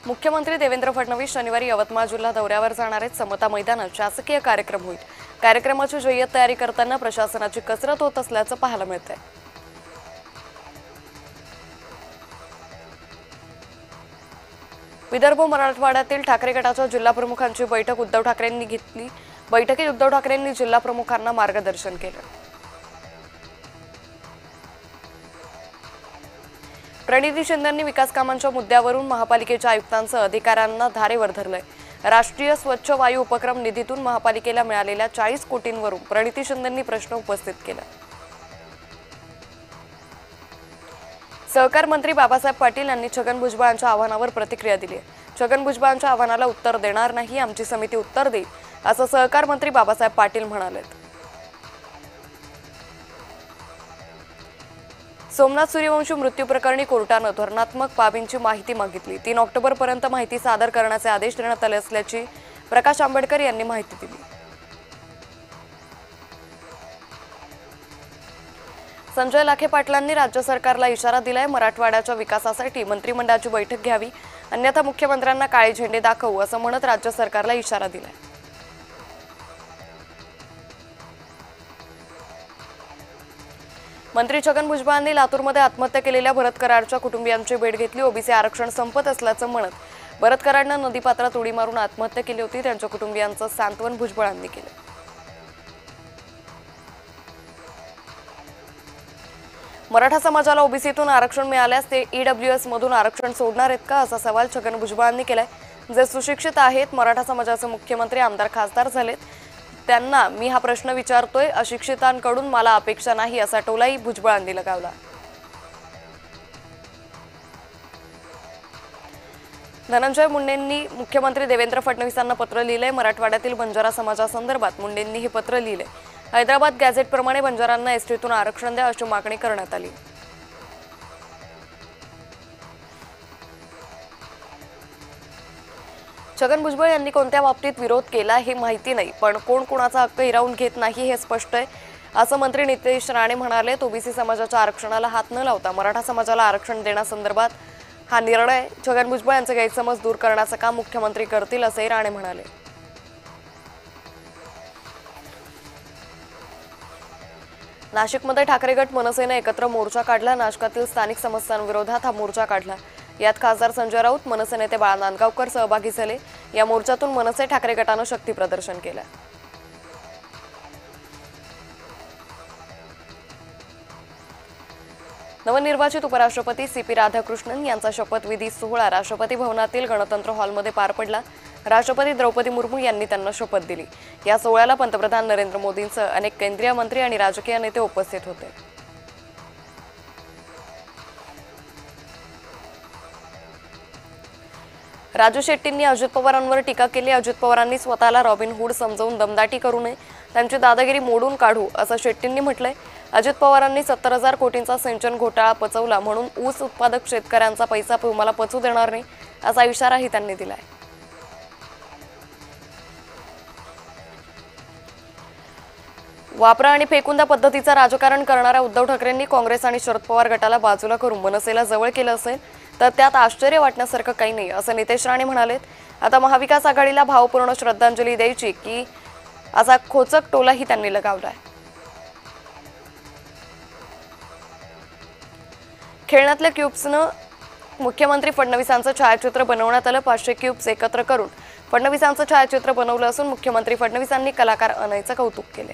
मुख्यमंत्री देवेंद्र फडणवीस शनिवारी यवतमाळ जिल्हा दौऱ्यावर जाणार आहेत। समता मैदानात शासकीय कार्यक्रम होईल। कार्यक्रमाची जय्यत तयारी करताना प्रशासनाची कसरत होत असल्याचं पाहायला मिळतंय। विदर्भ मराठवाड्यातील ठाकरे गटाच्या जिल्हा प्रमुखांची बैठक उद्धव ठाकरेंनी घेतली। बैठकीत उद्धव ठाकरेंनी जिल्हा प्रमुखांना मार्गदर्शन केलं। प्रणिती शिंदेंनी विकास कामांच्या मुद्द्यावरून महापालिकेच्या आयुक्तांसह अधिकाऱ्यांना धारेवर धरलंय। राष्ट्रीय स्वच्छ वायू उपक्रम निधीतून महापालिकेला मिळालेल्या 40 कोटींवरून प्रणिती शिंदेंनी प्रश्न उपस्थित केला। सहकार मंत्री बाबासाहेब पाटील यांनी छगन भुजबळांच्या आव्हानावर प्रतिक्रिया दिली आहे। छगन भुजबळांच्या आव्हानाला उत्तर देणार नाही, आमची समिती उत्तर देईल, असं सहकार मंत्री बाबासाहेब पाटील म्हणाले। सोमनाथ सूर्यवंशी मृत्यू प्रकरणी कोर्टाने धोरणात्मक बाबींची माहिती मागितली। 3 ऑक्टोबरपर्यंत माहिती सादर करण्याचे आदेश देण्यात आले असल्याची प्रकाश आंबेडकर यांनी माहिती दिली। संजय लाखे पाटलांनी राज्य सरकारला इशारा दिलाय। मराठवाड्याच्या विकासासाठी मंत्रिमंडळाची बैठक घ्यावी, अन्यथा मुख्यमंत्र्यांना काळे झेंडे दाखवू असं म्हणत राज्य सरकारला इशारा दिलाय। मंत्री छगन भुजबळांनी लातूरमध्ये आत्महत्या केलेल्या भरत कराडच्या कुटुंबियांची भेट घेतली। ओबीसी आरक्षण संपत असल्याचं म्हणत भरत कराडनं नदीपात्रात उडी मारून आत्महत्या केली होती। त्यांच्या कुटुंबियांचं सांत्वन भुजबळांनी केलं। मराठा समाजाला ओबीसीतून आरक्षण मिळाल्यास ते ईडब्ल्यूएस मधून आरक्षण सोडणार आहेत का, असा सवाल छगन भुजबळांनी केलाय। जे सुशिक्षित आहेत, मराठा समाजाचे मुख्यमंत्री आमदार खासदार झालेत, त्यांना मी हा प्रश्न विचारतोय। अशिक्षितांकडून मला अपेक्षा नाही, असा टोलाही भुजबळांनी लगावला। धनंजय मुंडेंनी मुख्यमंत्री देवेंद्र फडणवीसांना पत्र लिहिलंय। मराठवाड्यातील बंजारा समाजासंदर्भात मुंडेंनी हे पत्र लिहिलंय। हैदराबाद गॅझेटप्रमाणे बंजारांना एसटीतून आरक्षण द्या अशी मागणी करण्यात आली। छगन भुजबळ यांनी कोणत्या बाबतीत विरोध केला हे माहिती नाही, पण कोण कोणाचा हक्क हिरावून घेत नाही हे स्पष्ट आहे, असं मंत्री नितेश राणे म्हणाले। ओबीसी समाजाच्या आरक्षणाला हात न लावता मराठा समाजाला आरक्षण देण्यासंदर्भात हा निर्णय छगन भुजबळ यांचे गैरसमज दूर करण्याचं काम मुख्यमंत्री करतील, असंही राणे म्हणाले। नाशिकमध्ये ठाकरे गट मनसेने एकत्र मोर्चा काढला। नाशिकातील स्थानिक समस्यांविरोधात हा मोर्चा काढला। यात खासदार संजय राऊत, मनसे नेते बाळा नांदगावकर सहभागी झाले। या मोर्चातून मनसे ठाकरे गटानं शक्ती प्रदर्शन केलं। नवनिर्वाचित उपराष्ट्रपती सीपी राधाकृष्णन यांचा शपथविधी सोहळा राष्ट्रपती भवनातील गणतंत्र हॉलमध्ये पार पडला। राष्ट्रपती द्रौपदी मुर्मू यांनी त्यांना शपथ दिली। या सोहळ्याला पंतप्रधान नरेंद्र मोदींसह अनेक केंद्रीय मंत्री आणि राजकीय नेते उपस्थित होते। राजू शेट्टींनी अजित पवारांवर टीका केली। अजित पवारांनी स्वतःला रॉबिन हुड समजावून दमदाटी करू नये, त्यांची दादागिरी मोडून काढू, असं शेट्टींनी म्हटलंय। अजित पवारांनी 70,000 कोटींचा सिंचन घोटाळा पचवला म्हणून ऊस उत्पादक शेतकऱ्यांचा पैसा तुम्हाला पचू देणार नाही, असा इशाराही त्यांनी दिलाय। वापरा आणि फेकून द्या पद्धतीचा राजकारण करणाऱ्या उद्धव ठाकरेंनी काँग्रेस आणि शरद पवार गटाला बाजूला करून मनसेला जवळ केलं असेल तर त्यात आश्चर्य वाटण्यासारखं काही नाही, असं नितेश राणे म्हणाले। आता महाविकास आघाडीला भावपूर्ण श्रद्धांजली द्यायची की, असा खोचक टोलाही त्यांनी लगावलाय। खेळण्यातल्या क्यूब्सनं मुख्यमंत्री फडणवीसांचं छायाचित्र बनवण्यात आलं। 500 क्यूब्स एकत्र करून फडणवीसांचं छायाचित्र बनवलं असून मुख्यमंत्री फडणवीसांनी कलाकार अनयचं कौतुक केले।